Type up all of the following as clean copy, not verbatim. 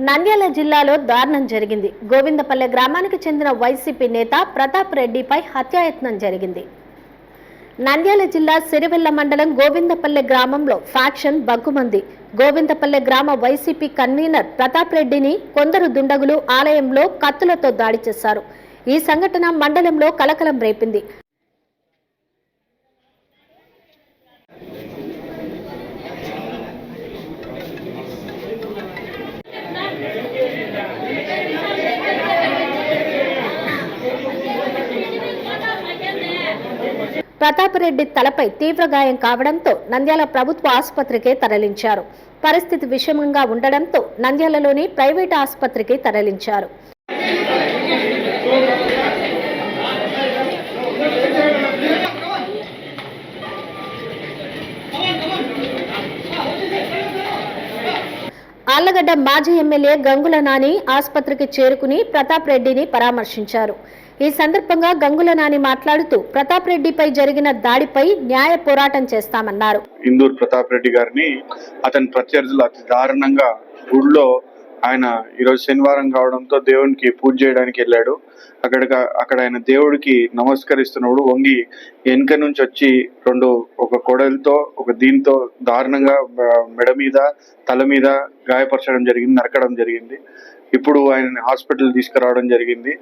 నంద్యాల జిల్లాలో దారుణం జరిగింది. గోవిందపల్లె గ్రామానికి చెందిన వైసీపీ నేత ప్రతాప్ రెడ్డిపై హత్యాయత్నం జరిగింది. నంద్యాల జిల్లా సిరివెల్ల మండలం గోవిందపల్లె గ్రామంలో ఫ్యాక్షన్ బగ్గుమంది. గోవిందపల్లె గ్రామ వైసీపీ కన్వీనర్ ప్రతాప్ రెడ్డిని కొందరు దుండగులు ఆలయంలో కత్తులతో దాడి చేశారు. ఈ సంఘటన మండలంలో కలకలం రేపింది. ప్రతాప్ రెడ్డి తలపై తీవ్ర గాయం కావడంతో నంద్యాల ప్రభుత్వ ఆసుపత్రికి తరలించారు. పరిస్థితి విషమంగా ఉండడంతో నంద్యాలలోని ప్రైవేటు ఆసుపత్రికి తరలించారు. ఆళ్లగడ్డ మాజీ ఎమ్మెల్యే గంగుల నాని ఆసుపత్రికి చేరుకుని ప్రతాప్ రెడ్డిని పరామర్శించారు. ఈ సందర్భంగా గంగుల నాని మాట్లాడుతూ ప్రతాప్ రెడ్డిపై జరిగిన దాడిపై న్యాయ పోరాటం చేస్తామన్నారు. ఇందూరు ప్రతాప్ రెడ్డి గారిని అతని ప్రత్యర్థులు అతి దారుణంగా గుడిలో ఆయన ఈరోజు శనివారం కావడంతో దేవునికి పూజ చేయడానికి వెళ్ళాడు. అక్కడ ఆయన దేవుడికి నమస్కరిస్తున్నప్పుడు వంగి వెనుక నుంచి వచ్చి ఒక కొడలతో దీంతో దారుణంగా మెడ మీద తల మీద గాయపరచడం జరిగింది, నరకడం జరిగింది. ఇప్పుడు ఆయన హాస్పిటల్ తీసుకురావడం జరిగింది.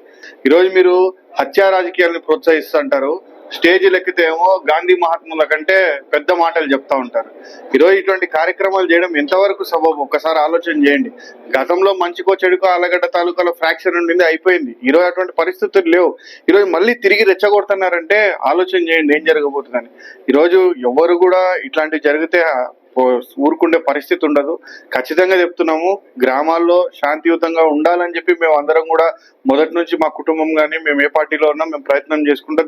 ఈరోజు మీరు హత్యా రాజకీయాలను ప్రోత్సహిస్తుంటారు, స్టేజీలు ఎక్కితే ఏమో గాంధీ మహాత్ముల కంటే పెద్ద మాటలు చెప్తా ఉంటారు. ఈరోజు ఇటువంటి కార్యక్రమాలు చేయడం ఎంతవరకు సబబు ఒక్కసారి ఆలోచన చేయండి. గతంలో మంచికో చెడుకో ఆళ్లగడ్డ తాలూకాలో ఫ్రాక్చర్ ఉండింది, అయిపోయింది. ఈరోజు అటువంటి పరిస్థితులు లేవు. ఈరోజు మళ్ళీ తిరిగి రెచ్చగొడుతున్నారంటే ఆలోచన చేయండి ఏం జరగబోతుందని. ఈరోజు ఎవరు కూడా ఇట్లాంటివి జరిగితే ఊరుకుండే పరిస్థితి ఉండదు. ఖచ్చితంగా చెప్తున్నాము, గ్రామాల్లో శాంతియుతంగా ఉండాలని చెప్పి మేము అందరం కూడా మొదటి నుంచి మా కుటుంబం కానీ మేము ఏ పార్టీలో ఉన్నా మేము ప్రయత్నం చేసుకుంటే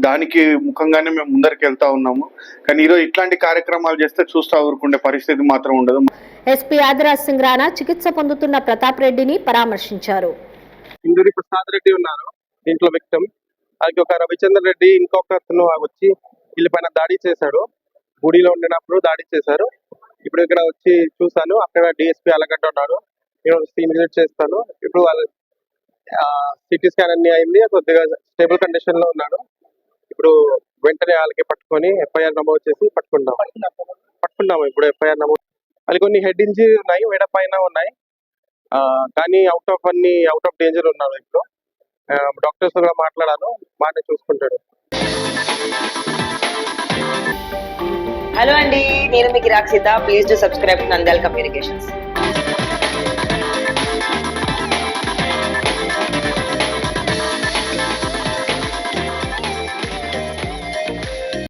దానికి ముఖంగానే మేము ముందరికి వెళ్తా ఉన్నాము. కానీ ఈరోజు ఇట్లాంటి కార్యక్రమాలు చేస్తే చూస్తా ఊరుకుండే పరిస్థితి మాత్రం ఉండదు. ఎస్పీ ఆదిరాజ్ సింగ్ రాణా చికిత్స పొందుతున్న ప్రతాప్ రెడ్డిని పరామర్శించారు. ఇందూరి ప్రసాద్ రెడ్డి ఉన్నారు ఇంట్లో విక్టిమ్. అది ఒక రవిచంద్ర రెడ్డి ఇంకొకతను వచ్చి వీళ్ళ పైన దాడి చేశాడు. గుడిలో ఉండినప్పుడు దాడి చేశారు. ఇప్పుడు ఇక్కడ వచ్చి చూసాను, అక్కడ డిఎస్పీ ఆళ్లగడ్డ ఉన్నాడు. నేను సీన్ విజిట్ చేస్తాను. ఇప్పుడు సిటీ స్కాన్ అన్ని అయింది, కొద్దిగా స్టేబుల్ కండిషన్ లో ఉన్నాడు. ఇప్పుడు వెంటనే వాళ్ళకి పట్టుకొని ఎఫ్ఐఆర్ నమోదు చేసి పట్టుకుంటాము. ఇప్పుడు ఎఫ్ఐఆర్ నమోదు. అది కొన్ని హెడ్ ఇంజరీ ఉన్నాయి, మెడ పైన ఉన్నాయి, కానీ అవుట్ ఆఫ్ డేంజర్ ఉన్నాడు. ఇప్పుడు డాక్టర్స్ కూడా మాట్లాడాను, బాగానే చూసుకుంటాడు. హలో అండి, నేను మీకు Rakshitha. Please to subscribe Nandyal communications.